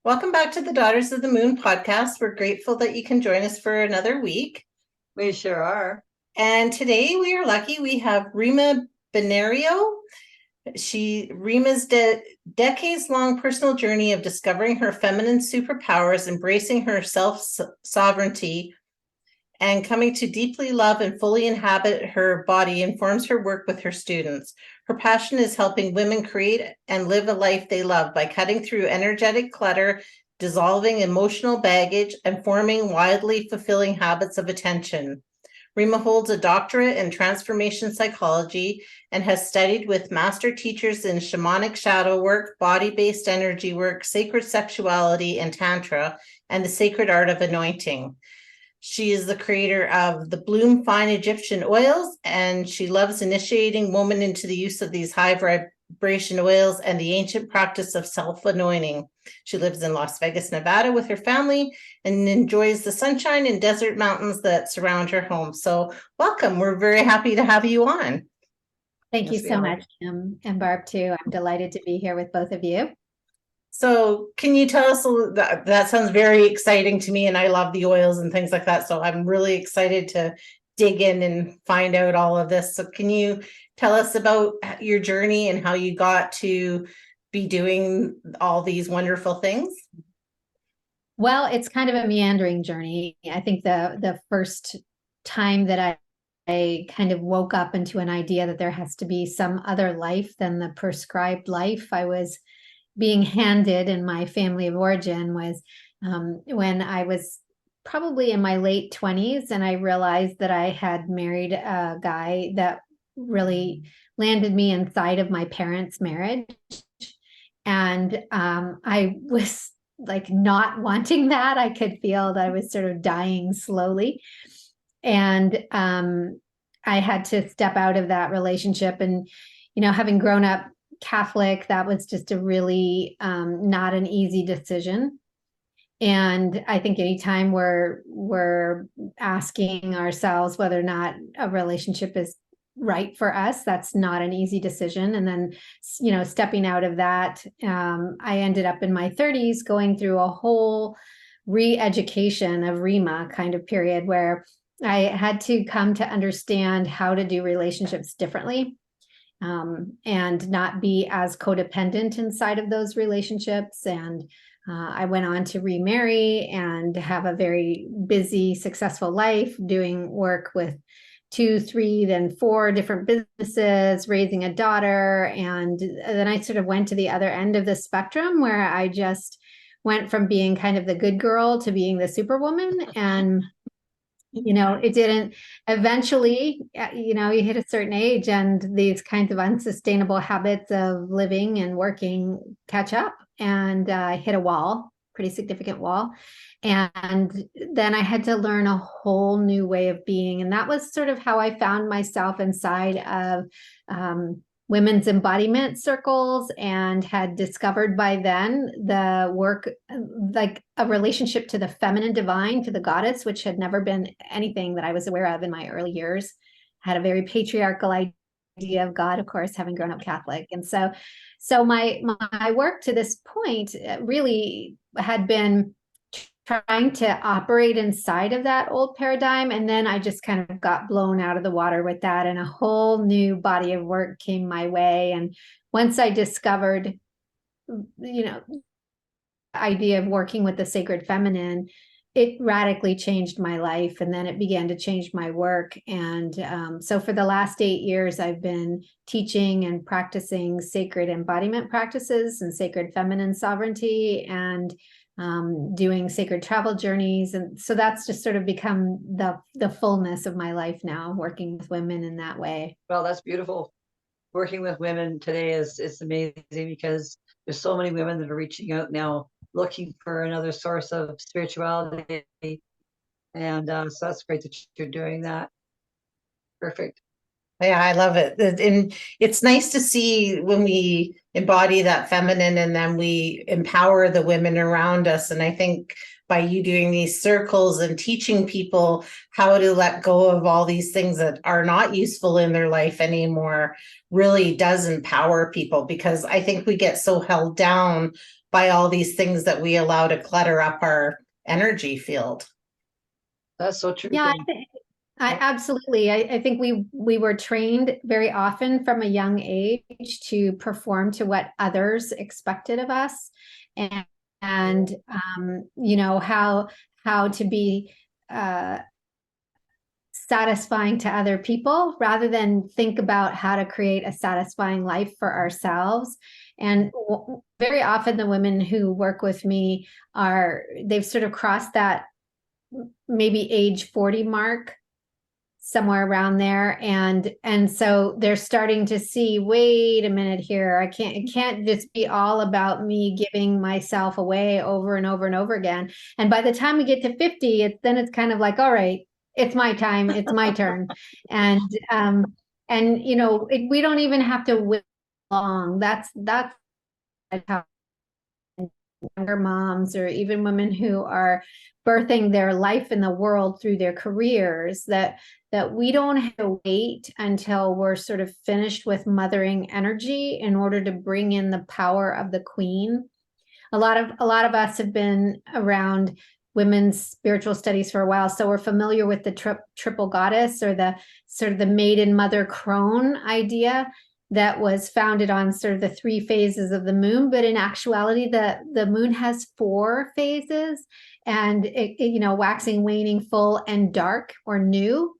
Welcome back to the Daughters of the Moon podcast. We're grateful that you can join us for another week. We sure are. And today we are lucky. We have Rima Bonario. Rima's decades-long personal journey of discovering her feminine superpowers, embracing her self-sovereignty, and coming to deeply love and fully inhabit her body informs her work with her students. Her passion is helping women create and live a life they love by cutting through energetic clutter, dissolving emotional baggage, and forming wildly fulfilling habits of attention. Rima holds a doctorate in transformation psychology and has studied with master teachers in shamanic shadow work, body-based energy work, sacred sexuality, and tantra, and the sacred art of anointing. She is the creator of the Bloom Fine Egyptian oils, and she loves initiating women into the use of these high vibration oils and the ancient practice of self-anointing. She lives in Las Vegas, Nevada with her family and enjoys the sunshine and desert mountains that surround her home. So welcome. We're very happy to have you on. Thank you so much, Kim and Barb, too. I'm delighted to be here with both of you. So can you tell us, that sounds very exciting to me, and I love the oils and things like that. So I'm really excited to dig in and find out all of this. So can you tell us about your journey and how you got to be doing all these wonderful things? Well, it's kind of a meandering journey. I think the first time that I kind of woke up into an idea that there has to be some other life than the prescribed life I was being handed in my family of origin was when I was probably in my late 20s, and I realized that I had married a guy that really landed me inside of my parents' marriage. And I was like not wanting that. I could feel that I was sort of dying slowly. And I had to step out of that relationship. And, having grown up Catholic, that was just a really not an easy decision. And I think anytime we're asking ourselves whether or not a relationship is right for us, that's not an easy decision. And then, stepping out of that, I ended up in my 30s going through a whole re-education of Rima kind of period where I had to come to understand how to do relationships differently. And not be as codependent inside of those relationships. And I went on to remarry and have a very busy, successful life doing work with 2, 3, then 4 different businesses, raising a daughter. And then I sort of went to the other end of the spectrum where I just went from being kind of the good girl to being the superwoman. And it didn't eventually, you hit a certain age and these kinds of unsustainable habits of living and working catch up, and I hit a wall, pretty significant wall. And then I had to learn a whole new way of being. And that was sort of how I found myself inside of women's embodiment circles, and had discovered by then the work, like a relationship to the feminine divine, to the goddess, which had never been anything that I was aware of in my early years. Had a very patriarchal idea of God, of course, having grown up Catholic. And so my work to this point really had been trying to operate inside of that old paradigm. And then I just kind of got blown out of the water with that, and a whole new body of work came my way. And once I discovered, idea of working with the sacred feminine, it radically changed my life. And then it began to change my work. And so for the last 8 years, I've been teaching and practicing sacred embodiment practices and sacred feminine sovereignty, and doing sacred travel journeys. And so that's just sort of become the fullness of my life now, working with women in that way. Well, that's beautiful. Working with women today is amazing, because there's so many women that are reaching out now, looking for another source of spirituality. And so that's great that you're doing that. Perfect. Yeah, I love it. And it's nice to see when we embody that feminine and then we empower the women around us. And I think by you doing these circles and teaching people how to let go of all these things that are not useful in their life anymore really does empower people, because I think we get so held down by all these things that we allow to clutter up our energy field. That's so true. Yeah, I absolutely. I think we were trained very often from a young age to perform to what others expected of us, and you know, how to be satisfying to other people rather than think about how to create a satisfying life for ourselves. And very often the women who work with me they've sort of crossed that maybe age 40 mark, somewhere around there, and so they're starting to see, wait a minute here, it can't just be all about me giving myself away over and over and over again. And by the time we get to 50, it's kind of like, all right, it's my time, it's my turn. And you know, we don't even have to wait long. That's how younger moms, or even women who are birthing their life in the world through their careers, that we don't have to wait until we're sort of finished with mothering energy in order to bring in the power of the queen. A lot of us have been around women's spiritual studies for a while, so we're familiar with the triple goddess, or the sort of the maiden mother crone idea that was founded on sort of the 3 phases of the moon. But in actuality, the moon has 4 phases, and you know, waxing, waning, full, and dark or new.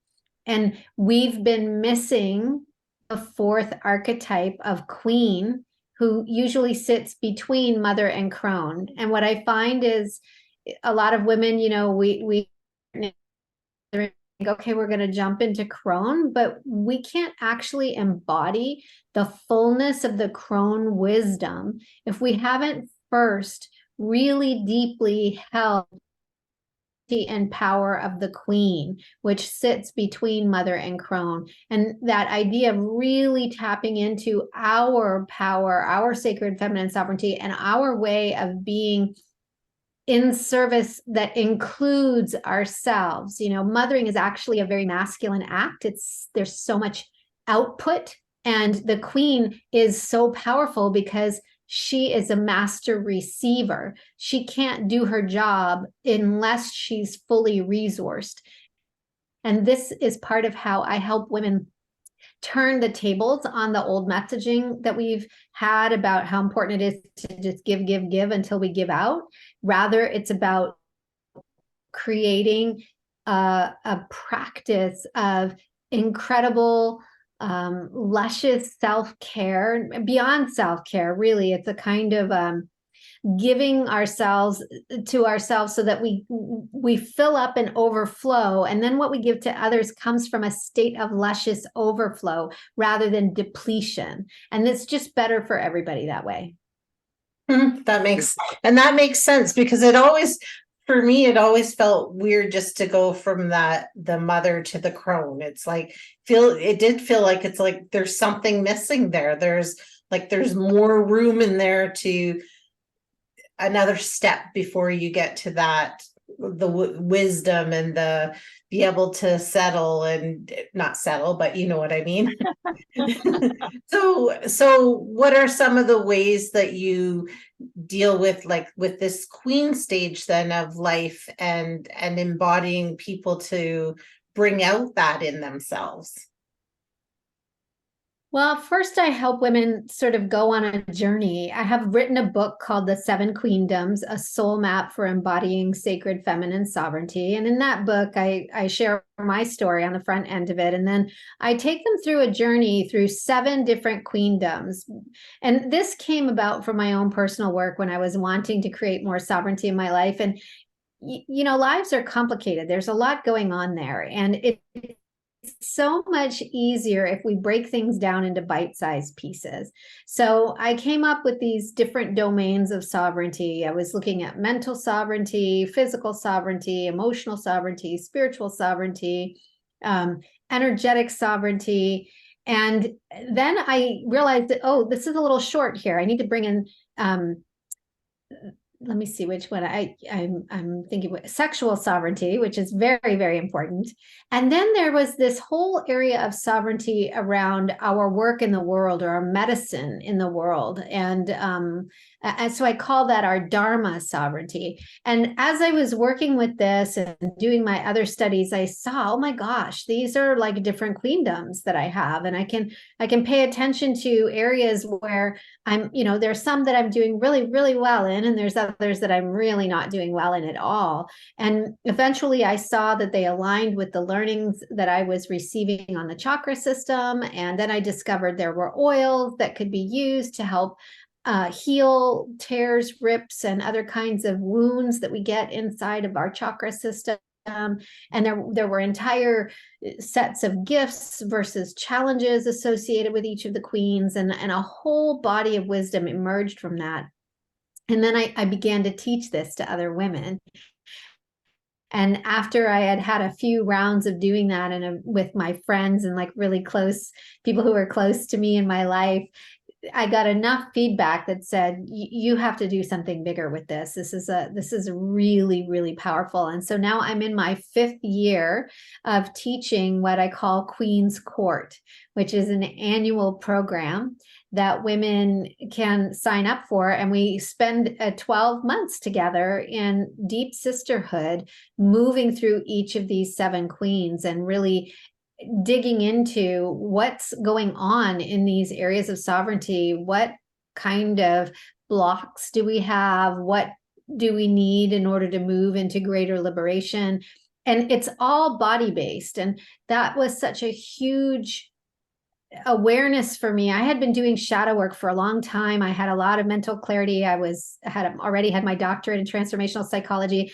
And we've been missing the 4th archetype of queen, who usually sits between mother and crone. And what I find is a lot of women, you know, we think, okay, we're going to jump into crone, but we can't actually embody the fullness of the crone wisdom if we haven't first really deeply held and power of the queen, which sits between mother and crone. And that idea of really tapping into our power, our sacred feminine sovereignty, and our way of being in service that includes ourselves. You know, mothering is actually a very masculine act. There's so much output, and the queen is so powerful because she is a master receiver. She can't do her job unless she's fully resourced. And this is part of how I help women turn the tables on the old messaging that we've had about how important it is to just give until we give out. Rather, it's about creating a practice of incredible, luscious self-care, beyond self-care. Really, it's a kind of giving ourselves to ourselves so that we fill up and overflow, and then what we give to others comes from a state of luscious overflow rather than depletion. And it's just better for everybody that way. That makes sense, because for me, it always felt weird just to go from the mother to the crone. It's like, it did feel like it's like there's something missing there. There's more room in there, to another step before you get to that, the wisdom and the be able to settle, and not settle, but you know what I mean. So what are some of the ways that you deal with this queen stage then of life, and embodying people to bring out that in themselves? Well, first, I help women sort of go on a journey. I have written a book called The 7 Queendoms, a soul map for embodying sacred feminine sovereignty. And in that book, I share my story on the front end of it. And then I take them through a journey through 7 different queendoms. And this came about from my own personal work when I was wanting to create more sovereignty in my life. And, you know, lives are complicated. There's a lot going on there. And it's so much easier if we break things down into bite-sized pieces. So I came up with these different domains of sovereignty. I was looking at mental sovereignty, physical sovereignty, emotional sovereignty, spiritual sovereignty, energetic sovereignty. And then I realized that, oh, this is a little short here. I need to bring in let me see which one I'm thinking sexual sovereignty, which is very, very important. And then there was this whole area of sovereignty around our work in the world or our medicine in the world. And so I call that our Dharma sovereignty. And as I was working with this and doing my other studies, I saw, oh my gosh, these are like different queendoms that I have. And I can pay attention to areas where there's some that I'm doing really, really well in, and there's others that I'm really not doing well in at all. And eventually I saw that they aligned with the learnings that I was receiving on the chakra system. And then I discovered there were oils that could be used to help heal tears, rips, and other kinds of wounds that we get inside of our chakra system. And there were entire sets of gifts versus challenges associated with each of the queens, and a whole body of wisdom emerged from that. And then I began to teach this to other women. And after I had had a few rounds of doing that and with my friends and like really close people who were close to me in my life, I got enough feedback that said, you have to do something bigger with this. This is really, really powerful. And so now I'm in my 5th year of teaching what I call Queen's Court, which is an annual program that women can sign up for. And we spend 12 months together in deep sisterhood, moving through each of these 7 queens and really digging into what's going on in these areas of sovereignty. What kind of blocks do we have? What do we need in order to move into greater liberation? And it's all body-based. And that was such a huge awareness for me. I had been doing shadow work for a long time. I had a lot of mental clarity. I had already had my doctorate in transformational psychology,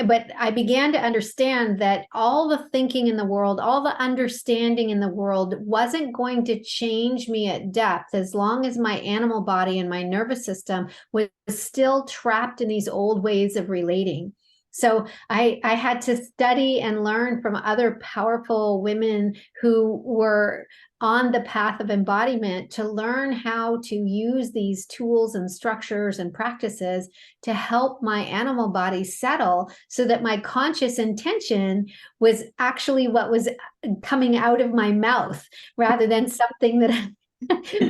but I began to understand that all the thinking in the world, all the understanding in the world wasn't going to change me at depth as long as my animal body and my nervous system was still trapped in these old ways of relating. So I had to study and learn from other powerful women who were on the path of embodiment to learn how to use these tools and structures and practices to help my animal body settle so that my conscious intention was actually what was coming out of my mouth rather than something that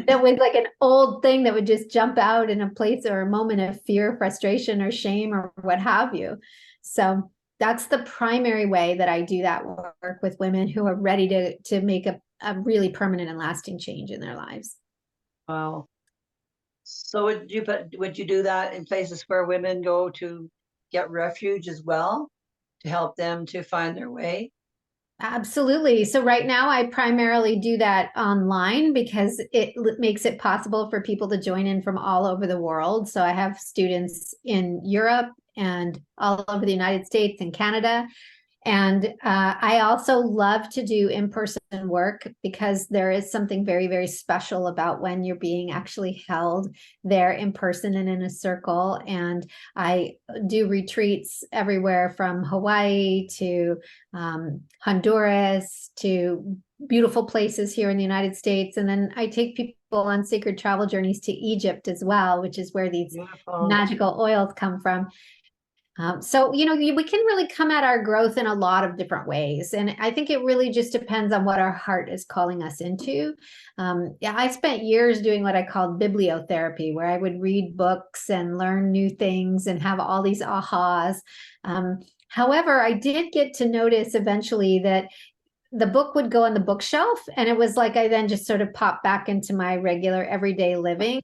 that was like an old thing that would just jump out in a place or a moment of fear, frustration, or shame, or what have you. So that's the primary way that I do that work with women who are ready to make a really permanent and lasting change in their lives. Wow. So would you do that in places where women go to get refuge as well, to help them to find their way? Absolutely. So right now I primarily do that online because it makes it possible for people to join in from all over the world. So I have students in Europe and all over the United States and Canada. And I also love to do in-person work because there is something very, very special about when you're being actually held there in person and in a circle. And I do retreats everywhere from Hawaii to Honduras to beautiful places here in the United States. And then I take people on sacred travel journeys to Egypt as well, which is where these magical oils come from. So, we can really come at our growth in a lot of different ways. And I think it really just depends on what our heart is calling us into. I spent years doing what I called bibliotherapy, where I would read books and learn new things and have all these ahas. However, I did get to notice eventually that the book would go on the bookshelf, and it was like I then just sort of popped back into my regular everyday living.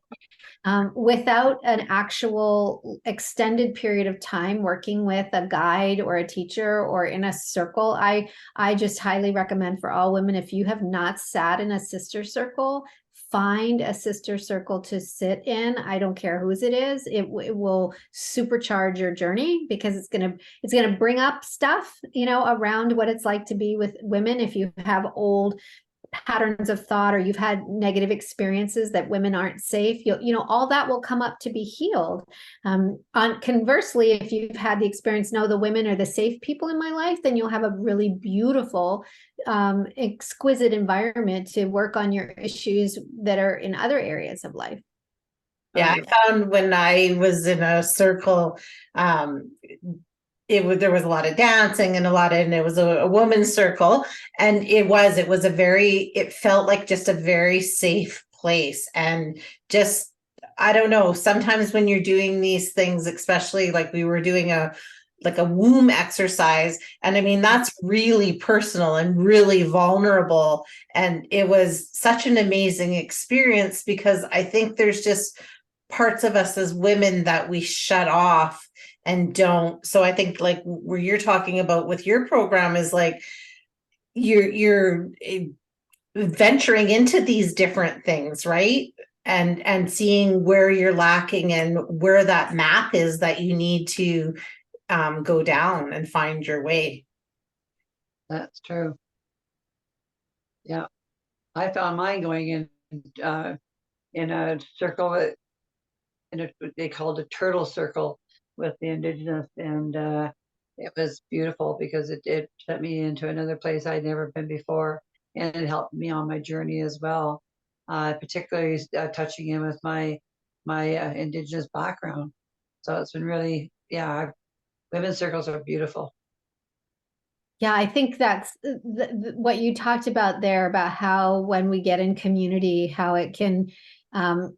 Without an actual extended period of time working with a guide or a teacher or in a circle. I just highly recommend for all women, if you have not sat in a sister circle, find a sister circle to sit in. I don't care whose it is. It will supercharge your journey because it's gonna bring up stuff, around what it's like to be with women. If you have old patterns of thought or you've had negative experiences that women aren't safe, all that will come up to be healed. Conversely, if you've had the experience, no, the women are the safe people in my life, then you'll have a really beautiful, exquisite environment to work on your issues that are in other areas of life. Yeah, I found when I was in a circle, there was a lot of dancing and and it was a woman's circle, and it felt like just a very safe place. And just, I don't know, sometimes when you're doing these things, especially like we were doing a womb exercise, and I mean that's really personal and really vulnerable, and it was such an amazing experience, because I think there's just parts of us as women that we shut off and don't. So I think like where you're talking about with your program is like you're venturing into these different things, right? And seeing where you're lacking and where that map is that you need to go down and find your way. That's true. Yeah, I found mine going in a circle, they called a turtle circle with the indigenous, and it was beautiful because it sent me into another place I'd never been before, and it helped me on my journey as well, particularly touching in with my indigenous background. So it's been really, yeah, women's circles are beautiful. Yeah, I think that's what you talked about there, about how when we get in community, how it can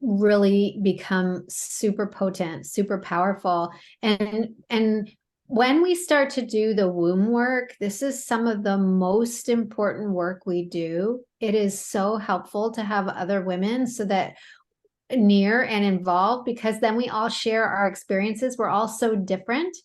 really become super potent, super powerful. And when we start to do the womb work, this is some of the most important work we do. It is so helpful to have other women so that near and involved, because then we all share our experiences. We're all so different.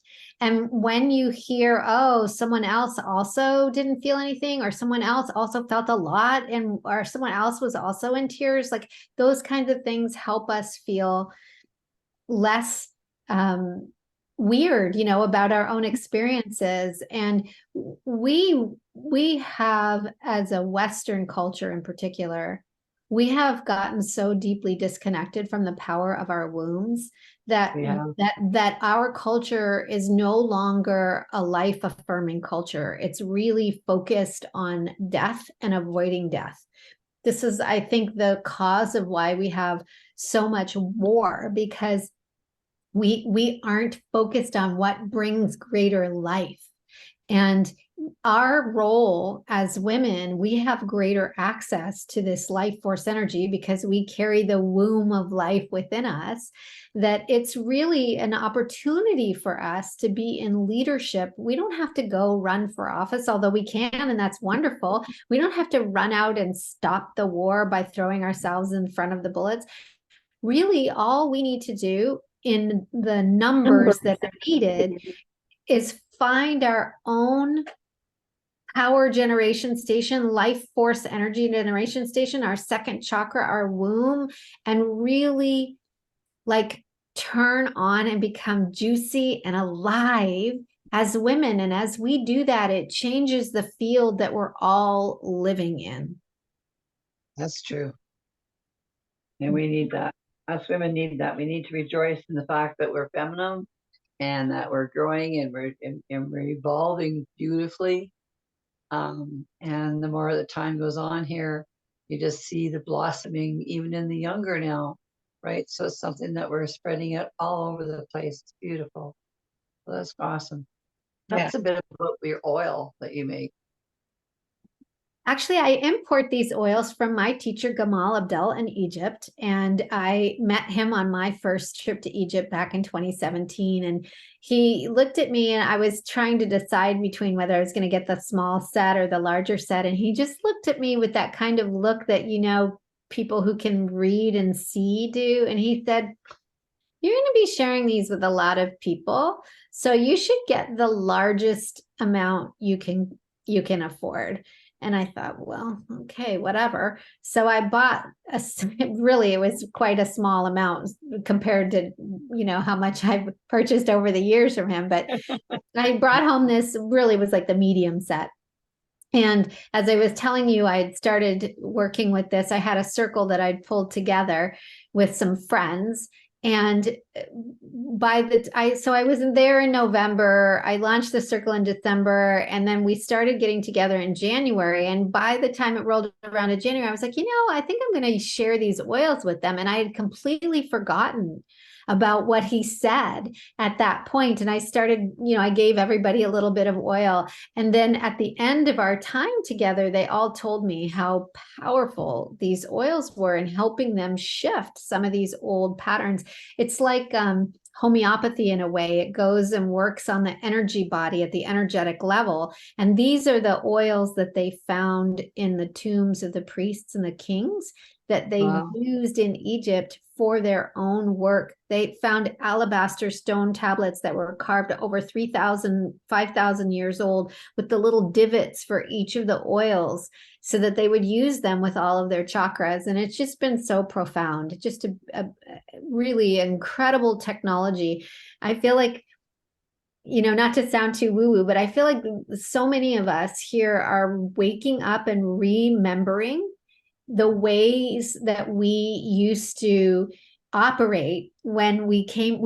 And when you hear, oh, someone else also didn't feel anything, or someone else also felt a lot, and or someone else was also in tears, like those kinds of things help us feel less weird, about our own experiences. And we have, as a Western culture in particular, we have gotten so deeply disconnected from the power of our wombs that our culture is no longer a life affirming culture. It's really focused on death and avoiding death. This is, I think, the cause of why we have so much war, because we aren't focused on what brings greater life. And our role as women, we have greater access to this life force energy because we carry the womb of life within us, that it's really an opportunity for us to be in leadership. We don't have to go run for office, although we can, and that's wonderful. We don't have to run out and stop the war by throwing ourselves in front of the bullets. Really, all we need to do in the numbers that are needed is find our own power generation station, life force energy generation station, our second chakra, our womb, and really like turn on and become juicy and alive as women. And as we do that, it changes the field that we're all living in. That's true. And we need that. Us women need that. We need to rejoice in the fact that we're feminine and that we're growing and we're evolving beautifully. And the more the time goes on here, you just see the blossoming even in the younger now, right? So it's something that we're spreading it all over the place. It's beautiful. So that's awesome. That's a bit about your oil that you make. Actually, I import these oils from my teacher, Gamal Abdel, in Egypt. And I met him on my first trip to Egypt back in 2017. And he looked at me, and I was trying to decide between whether I was going to get the small set or the larger set. And he just looked at me with that kind of look that, people who can read and see do. And he said, you're going to be sharing these with a lot of people, so you should get the largest amount you can afford. And I thought, well, okay, whatever. So I bought really, it was quite a small amount compared to, how much I've purchased over the years from him. But I brought home this, really was like the medium set. And as I was telling you, I had started working with this. I had a circle that I'd pulled together with some friends. And so I was there in November. I launched the circle in December, and then we started getting together in January. And by the time it rolled around to January, I was like, I think I'm going to share these oils with them. And I had completely forgotten about what he said at that point. And I started, I gave everybody a little bit of oil. And then at the end of our time together, they all told me how powerful these oils were in helping them shift some of these old patterns. It's like homeopathy in a way. It goes and works on the energy body at the energetic level. And these are the oils that they found in the tombs of the priests and the kings that they used in Egypt for their own work. They found alabaster stone tablets that were carved over 3,000, 5,000 years old with the little divots for each of the oils so that they would use them with all of their chakras. And it's just been so profound, just a really incredible technology. I feel like, not to sound too woo-woo, but I feel like so many of us here are waking up and remembering the ways that we used to operate when we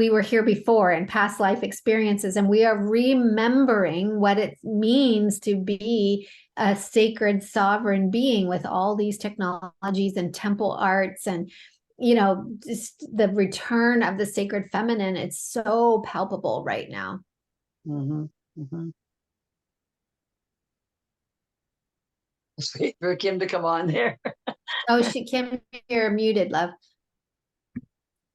were here before in past life experiences. And we are remembering what it means to be a sacred sovereign being with all these technologies and temple arts and, just the return of the sacred feminine. It's so palpable right now. Mm-hmm. Mm-hmm. Let's wait for Kim to come on there. Kim, you're muted, love.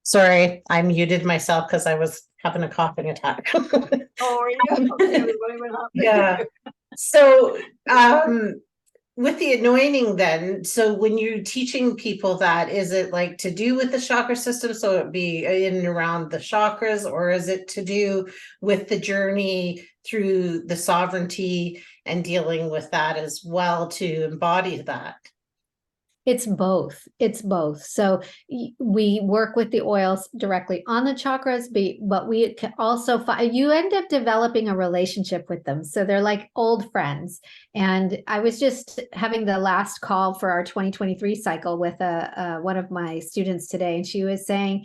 Sorry, I muted myself because I was having a coughing attack. Oh, are you? Okay, yeah. So, with the anointing then, so when you're teaching people that, is it like to do with the chakra system? So it'd be in and around the chakras, or is it to do with the journey through the sovereignty and dealing with that as well to embody that? It's both. It's both. So we work with the oils directly on the chakras, but we can also you end up developing a relationship with them. So they're like old friends. And I was just having the last call for our 2023 cycle with one of my students today, and she was saying,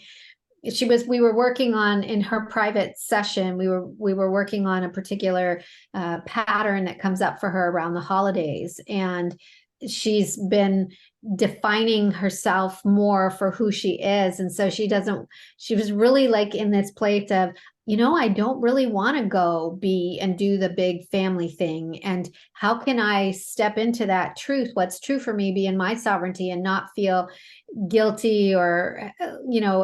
we were working on, in her private session, we were working on a particular pattern that comes up for her around the holidays. And she's been defining herself more for who she is. And so she was really like in this place of, I don't really want to go be and do the big family thing. And how can I step into that truth, what's true for me, be in my sovereignty and not feel guilty or,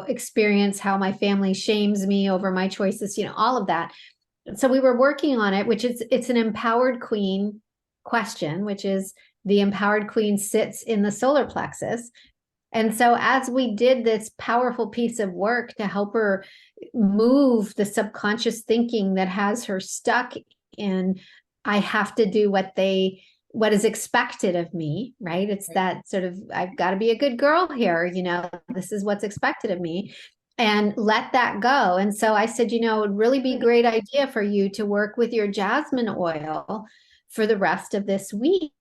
experience how my family shames me over my choices, all of that. So we were working on it, it's an empowered queen question, which is, the empowered queen sits in the solar plexus. And so as we did this powerful piece of work to help her move the subconscious thinking that has her stuck in, I have to do what is expected of me, right? It's that sort of, I've got to be a good girl here. This is what's expected of me, and let that go. And so I said, it would really be a great idea for you to work with your jasmine oil for the rest of this week,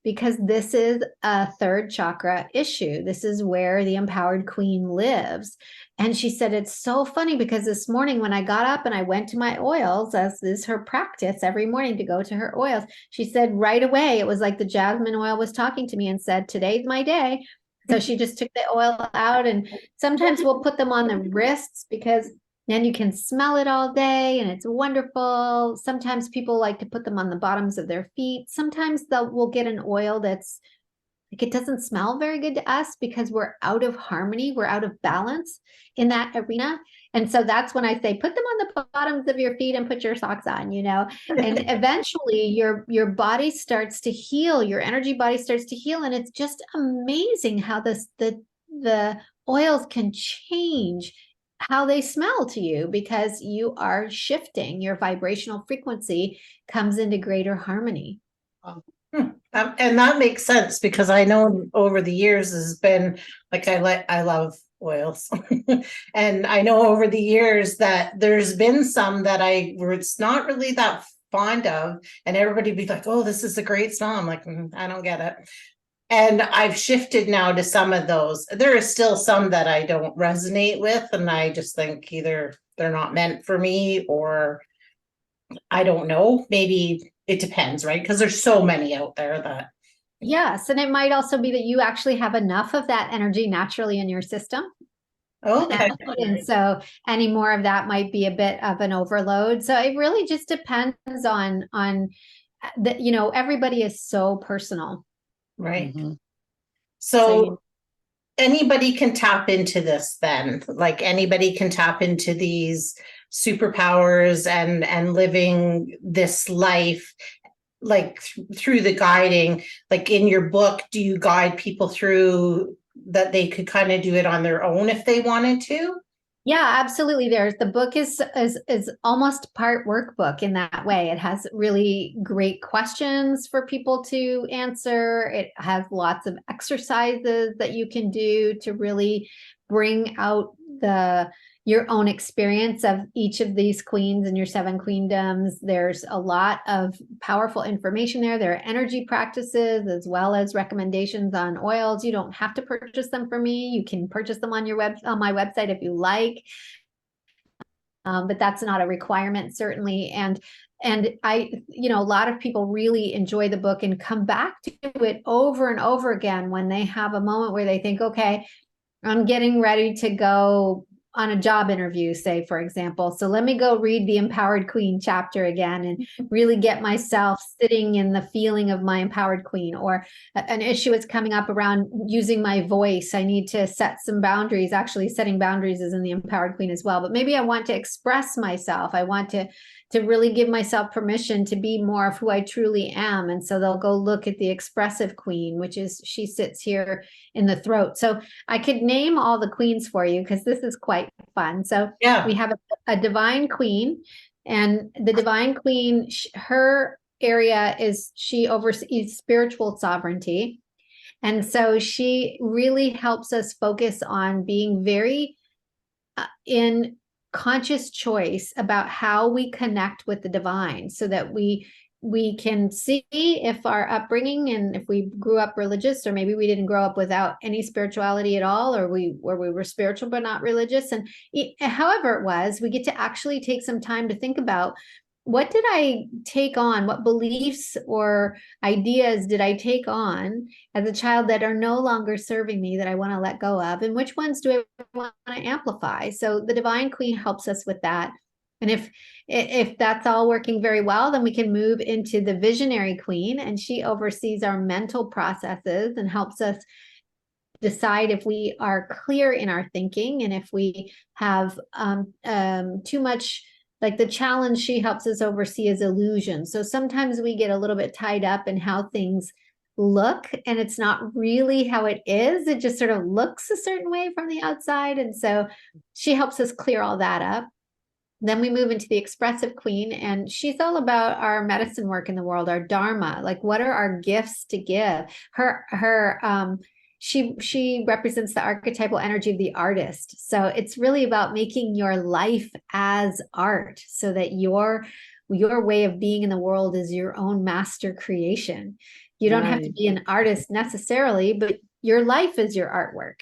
because this is a third chakra issue. This is where the empowered queen lives. And she said, it's so funny because this morning when I got up and I went to my oils, as is her practice every morning to go to her oils, she said right away, it was like the jasmine oil was talking to me and said, today's my day. So she just took the oil out, and sometimes we'll put them on the wrists because then you can smell it all day and it's wonderful. Sometimes people like to put them on the bottoms of their feet. Sometimes we'll get an oil that's like, it doesn't smell very good to us because we're out of harmony. We're out of balance in that arena. And so that's when I say, put them on the bottoms of your feet and put your socks on, and eventually your body starts to heal, your energy body starts to heal. And it's just amazing how the oils can change how they smell to you because you are shifting, your vibrational frequency comes into greater harmony. And that makes sense because I know over the years has been like, I love oils and I know over the years that there's been some that it's not really that fond of, and everybody be like, oh, this is a great smell. I'm like, I don't get it. And I've shifted now to some of those. There are still some that I don't resonate with, and I just think either they're not meant for me, or I don't know. Maybe it depends, right? Because there's so many out there that. Yes. And it might also be that you actually have enough of that energy naturally in your system. Okay. And so any more of that might be a bit of an overload. So it really just depends on that, you know, everybody is so personal. Right. Mhm. So anybody can tap into this then. Like anybody can tap into these superpowers and living this life like through the guiding. Like in your book, do you guide people through that they could kind of do it on their own if they wanted to? Yeah, absolutely. The book is almost part workbook in that way. It has really great questions for people to answer. It has lots of exercises that you can do to really bring out your own experience of each of these queens and your 7 queendoms. There's a lot of powerful information there. There are energy practices as well as recommendations on oils. You don't have to purchase them from me. You can purchase them on my website if you like. But that's not a requirement, certainly. And I, you know, a lot of people really enjoy the book and come back to it over and over again when they have a moment where they think, okay, I'm getting ready to go on a job interview, say, for example. So let me go read the Empowered Queen chapter again and really get myself sitting in the feeling of my empowered queen. Or an issue is coming up around using my voice. I need to set some boundaries. Actually, setting boundaries is in the Empowered Queen as well. But maybe I want to express myself. I want to really give myself permission to be more of who I truly am. And so they'll go look at the Expressive Queen, which is, she sits here in the throat. So I could name all the queens for you because this is quite fun. So Yeah. we have a Divine Queen, and the Divine Queen, her area is she oversees spiritual sovereignty. And so she really helps us focus on being very in conscious choice about how we connect with the divine, so that we can see if our upbringing, and if we grew up religious, or maybe we didn't grow up without any spirituality at all, or we were spiritual but not religious, and however it was, we get to actually take some time to think about, what did I take on? What beliefs or ideas did I take on as a child that are no longer serving me, that I want to let go of? And which ones do I want to amplify? So the Divine Queen helps us with that. And if that's all working very well, then we can move into the Visionary Queen, and she oversees our mental processes and helps us decide if we are clear in our thinking, and if we have too much. Like the challenge she helps us oversee is illusion. So sometimes we get a little bit tied up in how things look, and it's not really how it is. It just sort of looks a certain way from the outside. And so she helps us clear all that up. Then we move into the Expressive Queen, and she's all about our medicine work in the world, our dharma. Like, what are our gifts to give? She represents the archetypal energy of the artist. So it's really about making your life as art, so that your way of being in the world is your own master creation. You don't have to be an artist necessarily, but your life is your artwork.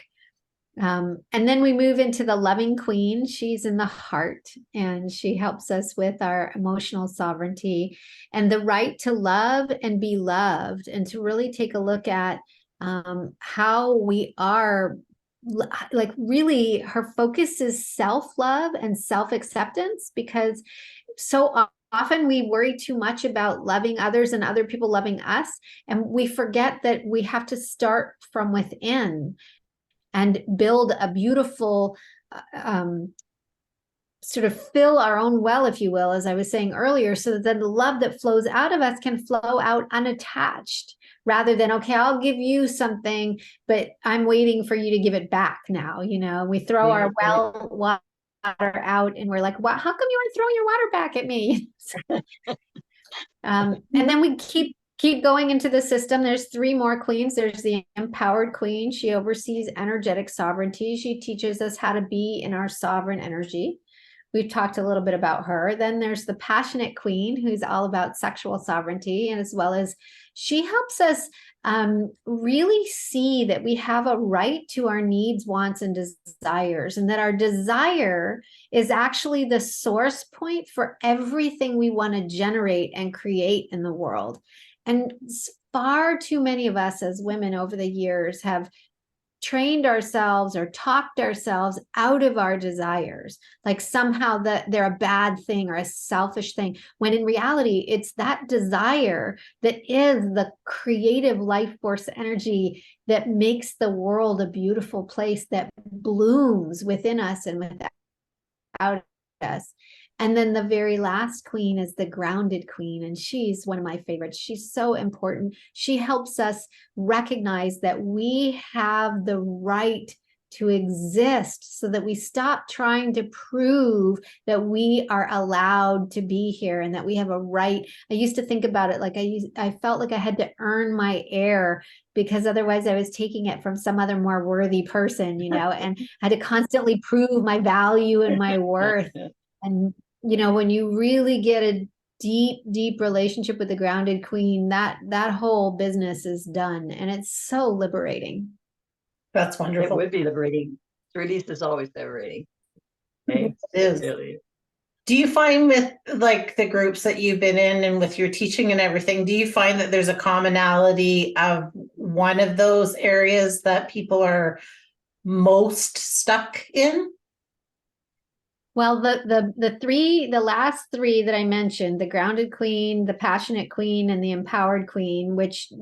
And then we move into the Loving Queen. She's in the heart, and she helps us with our emotional sovereignty and the right to love and be loved, and to really take a look at how we are, like, really her focus is self-love and self-acceptance, because so often we worry too much about loving others and other people loving us, and we forget that we have to start from within and build a beautiful sort of fill our own well, if you will, as I was saying earlier, so that then the love that flows out of us can flow out unattached, rather than, okay, I'll give you something, but I'm waiting for you to give it back now. You know, we throw our well water out, and we're like, wow, how come you aren't throwing your water back at me? And then we keep going into the system. There's 3 more queens. There's the Empowered Queen. She oversees energetic sovereignty. She teaches us how to be in our sovereign energy. we've talked a little bit about her. Then there's the passionate queen, who's all about sexual sovereignty, and as well as she helps us really see that we have a right to our needs, wants, and desires, and that our desire is actually the source point for everything we want to generate and create in the world. And far too many of us as women over the years have trained ourselves or talked ourselves out of our desires, like somehow that they're a bad thing or a selfish thing, when in reality it's that desire that is the creative life force energy that makes the world a beautiful place that blooms within us and without us. And then the very last queen is the grounded queen. And she's one of my favorites. She's so important. She helps us recognize that we have the right to exist, so that we stop trying to prove that we are allowed to be here and that we have a right. I used to think about it like I felt like I had to earn my air, because otherwise I was taking it from some other more worthy person, and I had to constantly prove my value and my worth. And when you really get a deep relationship with the grounded queen, that whole business is done, and it's so liberating. That's It wonderful. would be liberating. Release is always liberating. Okay? It is. Really. Do you find with like the groups that you've been in and with your teaching and everything, do you find that there's a commonality of one of those areas that people are most stuck in? Well, the last three that I mentioned, the grounded queen, the passionate queen, and the empowered queen, which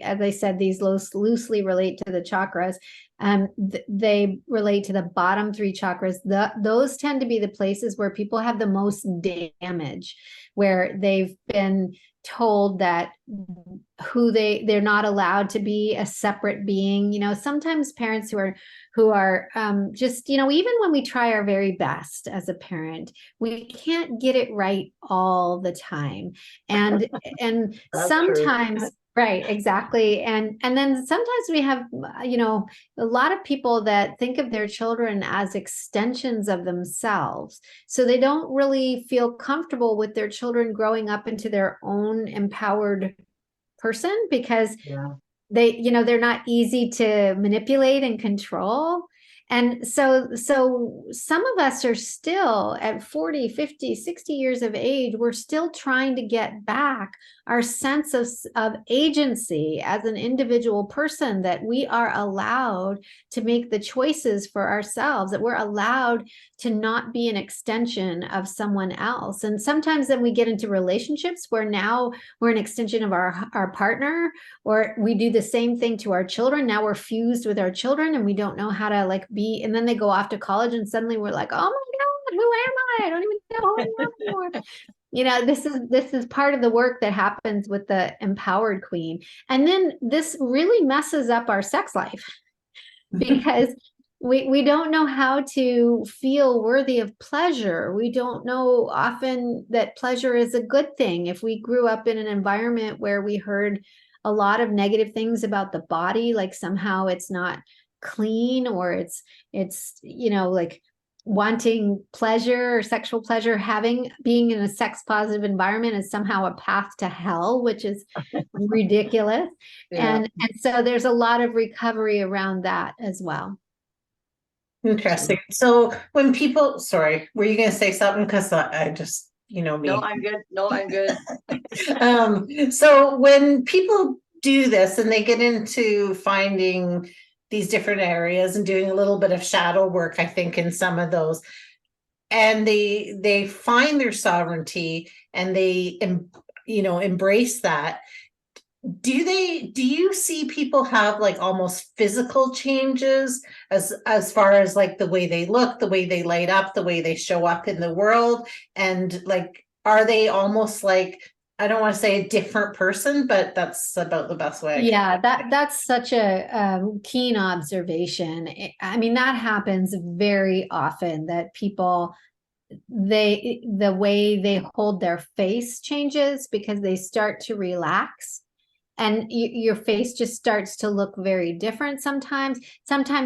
as I said, these loosely relate to the chakras. They relate to the bottom three chakras. Those tend to be the places where people have the most damage, where they've been told that they're not allowed to be a separate being. Sometimes parents who are just, even when we try our very best as a parent, we can't get it right all the time. And sometimes true. Right, exactly. And then sometimes we have, a lot of people that think of their children as extensions of themselves. So they don't really feel comfortable with their children growing up into their own empowered person, because they're not easy to manipulate and control. And so some of us are still at 40, 50, 60 years of age, we're still trying to get back our sense of agency as an individual person, that we are allowed to make the choices for ourselves, that we're allowed to not be an extension of someone else. And sometimes then we get into relationships where now we're an extension of our partner, or we do the same thing to our children. Now we're fused with our children and we don't know how to be, and then they go off to college and suddenly we're like, oh my God, who am I? I don't even know who I am anymore. This is part of the work that happens with the empowered queen. And then this really messes up our sex life because we don't know how to feel worthy of pleasure. We don't know often that pleasure is a good thing. If we grew up in an environment where we heard a lot of negative things about the body, like somehow it's not clean, or it's like wanting pleasure or sexual pleasure, being in a sex positive environment is somehow a path to hell, which is ridiculous. And so there's a lot of recovery around that as well. Interesting. So when people, sorry, were you going to say something? Because I just, me. No, I'm good. No, I'm good. So when people do this and they get into finding these different areas and doing a little bit of shadow work, I think in some of those, and they find their sovereignty and they, embrace that. Do you see people have like almost physical changes as far as like the way they look, the way they light up, the way they show up in the world? And like, are they almost like, I don't want to say a different person, but that's about the best way. That's such a keen observation. I mean, that happens very often, that people, the way they hold their face changes because they start to relax. and your face just starts to look very different sometimes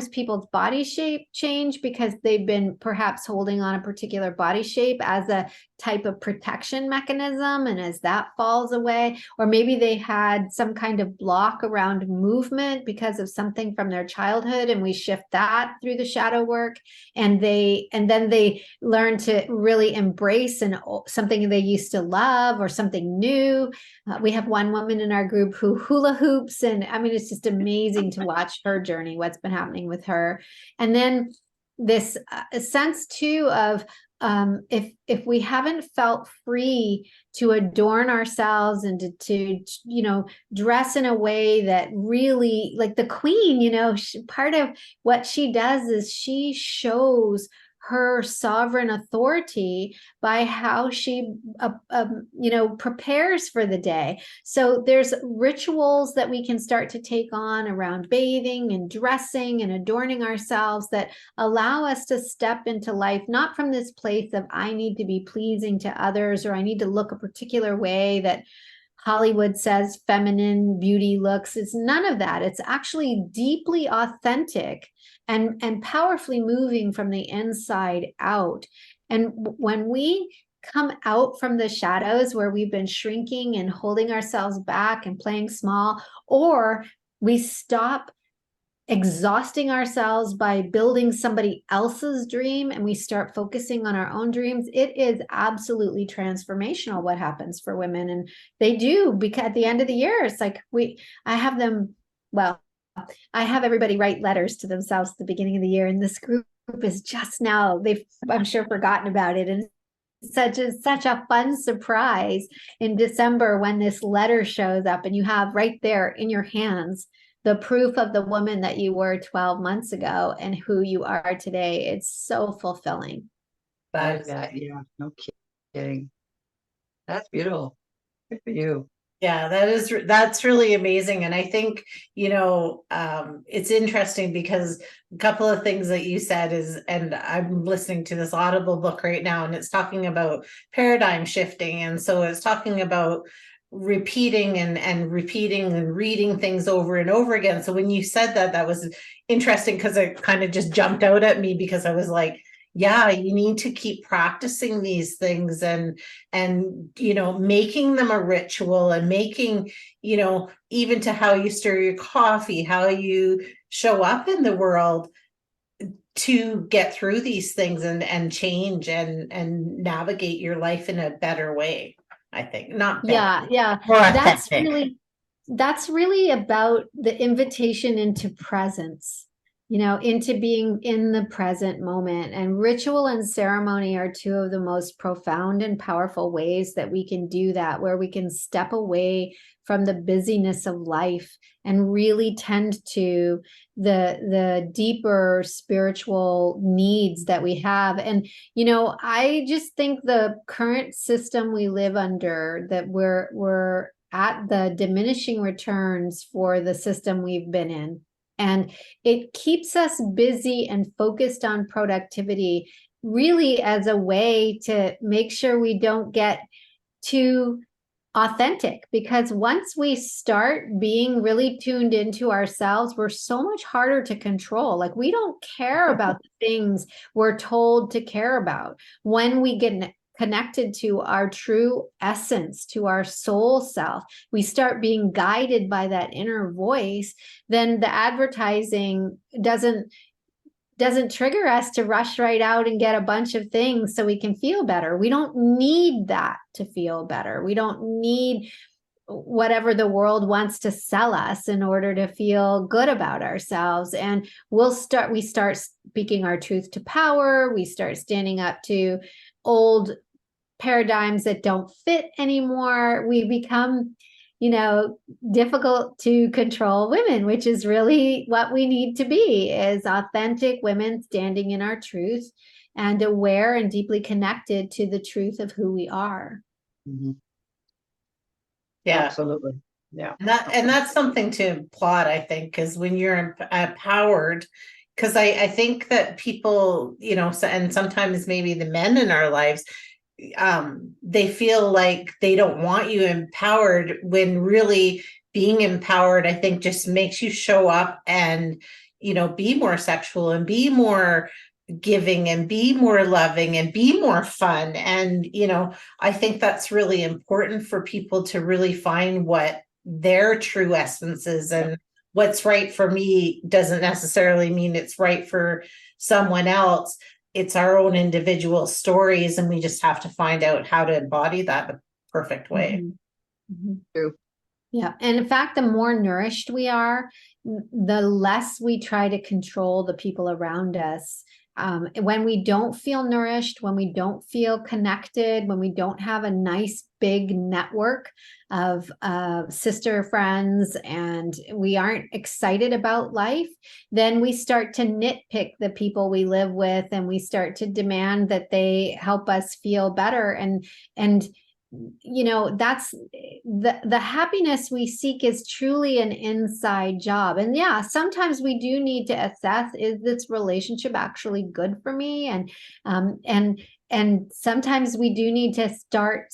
people's body shape change because they've been perhaps holding on a particular body shape as a type of protection mechanism, and as that falls away, or maybe they had some kind of block around movement because of something from their childhood, and we shift that through the shadow work, and then they learn to really embrace something they used to love or something new. We have one woman in our group who hula hoops, and I mean, it's just amazing to watch her journey, what's been happening with her. And then this sense too of if we haven't felt free to adorn ourselves and to dress in a way that really, like the queen, part of what she does is she shows her sovereign authority by how she prepares for the day. So there's rituals that we can start to take on around bathing and dressing and adorning ourselves that allow us to step into life, not from this place of I need to be pleasing to others, or I need to look a particular way that Hollywood says feminine beauty looks. It's none of that. It's actually deeply authentic and powerfully moving from the inside out. And when we come out from the shadows where we've been shrinking and holding ourselves back and playing small, or we stop exhausting ourselves by building somebody else's dream and we start focusing on our own dreams, it is absolutely transformational what happens for women. And they do, because at the end of the year, it's like I have everybody write letters to themselves at the beginning of the year, and this group is just now, I'm sure, forgotten about it. And such a fun surprise in December when this letter shows up and you have right there in your hands the proof of the woman that you were 12 months ago and who you are today. It's so fulfilling. Yeah, no kidding. That's beautiful. Good for you. Yeah, that's really amazing. And I think, it's interesting because a couple of things that you said and I'm listening to this Audible book right now, and it's talking about paradigm shifting. And so it's talking about repeating and repeating and reading things over and over again. So when you said that was interesting because it kind of just jumped out at me, because I was like, yeah, you need to keep practicing these things and making them a ritual, and making, even to how you stir your coffee, how you show up in the world to get through these things and change and navigate your life in a better way. I think not better, yeah. more authentic. That's really about the invitation into presence, into being in the present moment. And ritual and ceremony are two of the most profound and powerful ways that we can do that, where we can step away from the busyness of life and really tend to the deeper spiritual needs that we have. And, I just think the current system we live under, that we're at the diminishing returns for the system we've been in. And it keeps us busy and focused on productivity, really as a way to make sure we don't get too authentic. Because once we start being really tuned into ourselves, we're so much harder to control. Like, we don't care about the things we're told to care about. When we get connected to our true essence, to our soul self, we start being guided by that inner voice, then the advertising doesn't trigger us to rush right out and get a bunch of things so we can feel better. We don't need that to feel better. We don't need whatever the world wants to sell us in order to feel good about ourselves. And we start speaking our truth to power. We start standing up to old paradigms that don't fit anymore. We become, difficult to control women, which is really what we need to be, is authentic women standing in our truth and aware and deeply connected to the truth of who we are. Mm-hmm. Yeah, absolutely. Yeah. And that's something to applaud, I think, because when you're empowered, because I think that people, and sometimes maybe the men in our lives, they feel like they don't want you empowered, when really being empowered, I think, just makes you show up and, be more sexual and be more giving and be more loving and be more fun. And, I think that's really important for people to really find what their true essence is. And what's right for me doesn't necessarily mean it's right for someone else. It's our own individual stories, and we just have to find out how to embody that the perfect way. True. Yeah. And in fact, the more nourished we are, the less we try to control the people around us. When we don't feel nourished, when we don't feel connected, when we don't have a nice big network of sister friends, and we aren't excited about life, then we start to nitpick the people we live with, and we start to demand that they help us feel better. And that's the happiness we seek is truly an inside job. And yeah, sometimes we do need to assess, is this relationship actually good for me? And sometimes we do need to start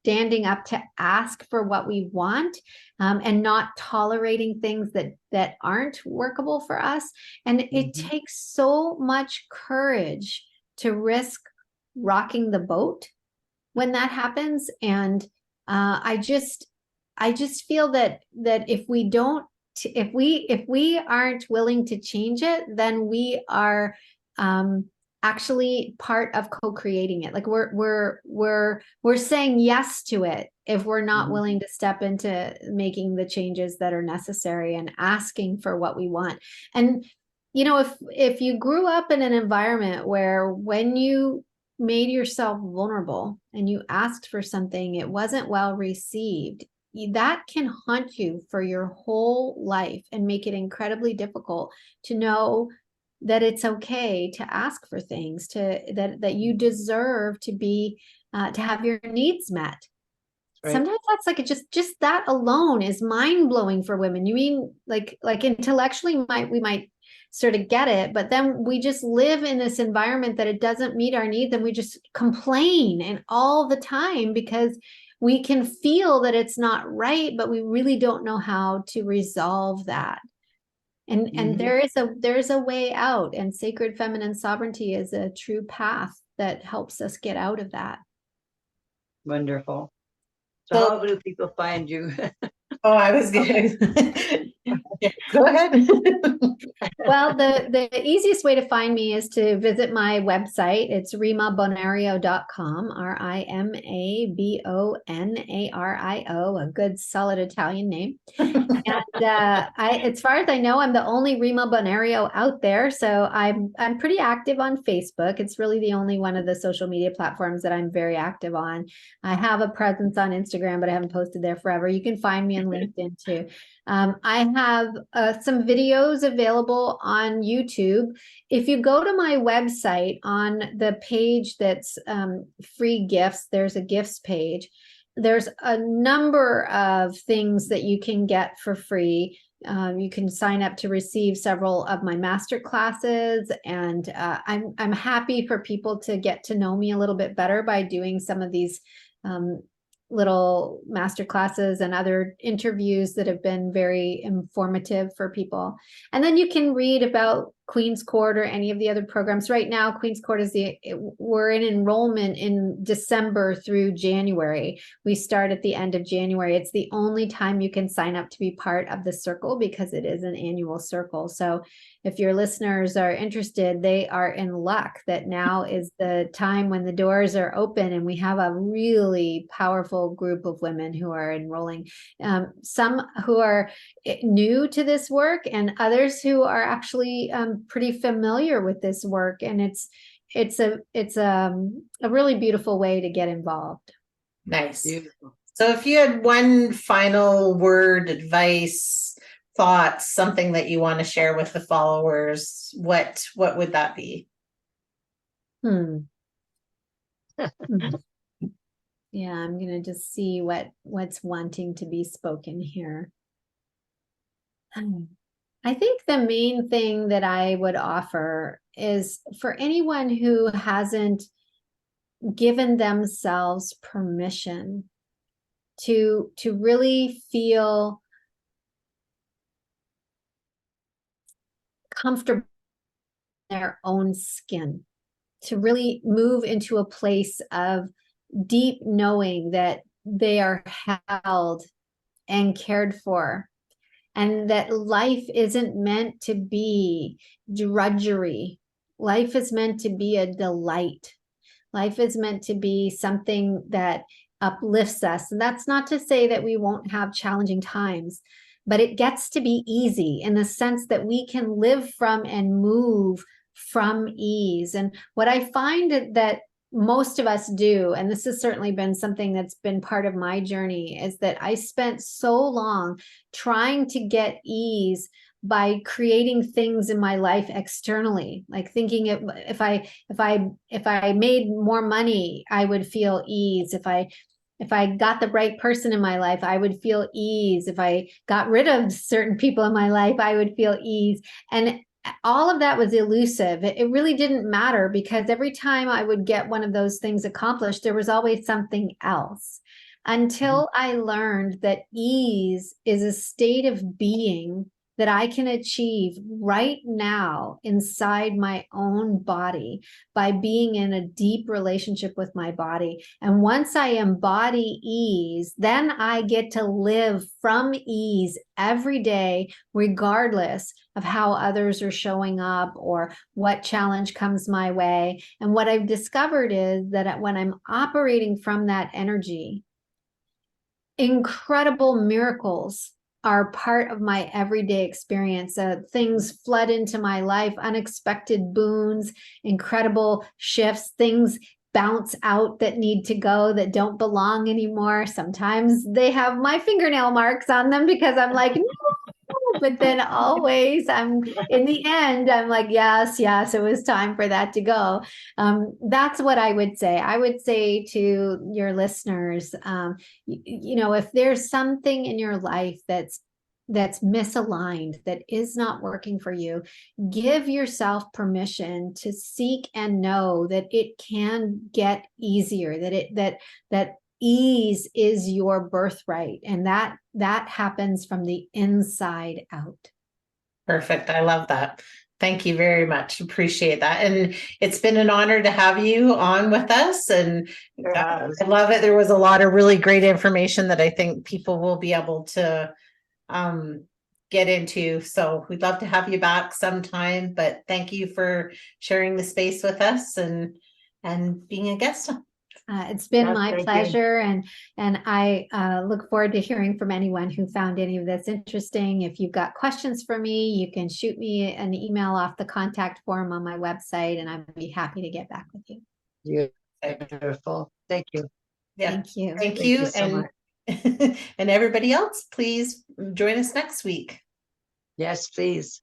standing up to ask for what we want, and not tolerating things that aren't workable for us. And it takes so much courage to risk rocking the boat when that happens. And I just feel that if we aren't willing to change it, then we are actually part of co-creating it. Like we're saying yes to it if we're not willing to step into making the changes that are necessary and asking for what we want. And if you grew up in an environment where when you made yourself vulnerable and you asked for something, it wasn't well received, that can haunt you for your whole life and make it incredibly difficult to know that it's okay to ask for things, that you deserve to be to have your needs met. Right. Sometimes that's like just that alone is mind-blowing for women. You mean like intellectually we might sort of get it, but then we just live in this environment that it doesn't meet our needs, and we just complain and all the time because we can feel that it's not right, but we really don't know how to resolve that. And there's a way out, and sacred feminine sovereignty is a true path that helps us get out of that. Wonderful. So how do people find you? Oh, I was good. Go ahead. Well, the easiest way to find me is to visit my website. It's rimabonario.com, RIMABONARIO, a good solid Italian name. And as far as I know, I'm the only Rima Bonario out there. So I'm pretty active on Facebook. It's really the only one of the social media platforms that I'm very active on. I have a presence on Instagram, but I haven't posted there forever. You can find me on LinkedIn too. I have some videos available on YouTube. If you go to my website, on the page that's free gifts, there's a gifts page. There's a number of things that you can get for free. You can sign up to receive several of my master classes, and I'm happy for people to get to know me a little bit better by doing some of these little master classes and other interviews that have been very informative for people. And then you can read about Queen's Court or any of the other programs. Right now, Queen's Court we're in enrollment in December through January. We start at the end of January. It's the only time you can sign up to be part of the circle because it is an annual circle. So if your listeners are interested, they are in luck that now is the time when the doors are open, and we have a really powerful group of women who are enrolling. Some who are new to this work, and others who are actually pretty familiar with this work. And it's a really beautiful way to get involved. Nice. Beautiful. So if you had one final word, advice, thoughts, something that you want to share with the followers, what would that be? Yeah, I'm gonna just see what's wanting to be spoken here. I think the main thing that I would offer is for anyone who hasn't given themselves permission to really feel comfortable in their own skin, to really move into a place of deep knowing that they are held and cared for, and that life isn't meant to be drudgery. Life is meant to be a delight. Life is meant to be something that uplifts us. And that's not to say that we won't have challenging times, but it gets to be easy in the sense that we can live from and move from ease. And what I find that most of us do, and this has certainly been something that's been part of my journey, is that I spent so long trying to get ease by creating things in my life externally, like thinking if I made more money, I would feel ease. If I got the right person in my life, I would feel ease. If I got rid of certain people in my life, I would feel ease. And all of that was elusive. It really didn't matter, because every time I would get one of those things accomplished, there was always something else, until I learned that ease is a state of being that I can achieve right now inside my own body by being in a deep relationship with my body. And once I embody ease, then I get to live from ease every day, regardless of how others are showing up or what challenge comes my way. And what I've discovered is that when I'm operating from that energy, incredible miracles are part of my everyday experience. Things flood into my life, unexpected boons, incredible shifts, things bounce out that need to go, that don't belong anymore. Sometimes they have my fingernail marks on them because I'm like, no. But then always in the end, I'm like, yes, it was time for that to go. That's what I would say. I would say to your listeners, if there's something in your life that's misaligned, that is not working for you, give yourself permission to seek and know that it can get easier, that ease is your birthright, and that happens from the inside out. Perfect. I love that. Thank you very much. Appreciate that. And it's been an honor to have you on with us. And I love it. There was a lot of really great information that I think people will be able to get into. So we'd love to have you back sometime, but thank you for sharing the space with us and being a guest. It's been my pleasure, and I look forward to hearing from anyone who found any of this interesting. If you've got questions for me, you can shoot me an email off the contact form on my website, and I'd be happy to get back with you. Beautiful. Thank you. Yeah. Thank you. Thank you so much. And everybody else, please join us next week. Yes, please.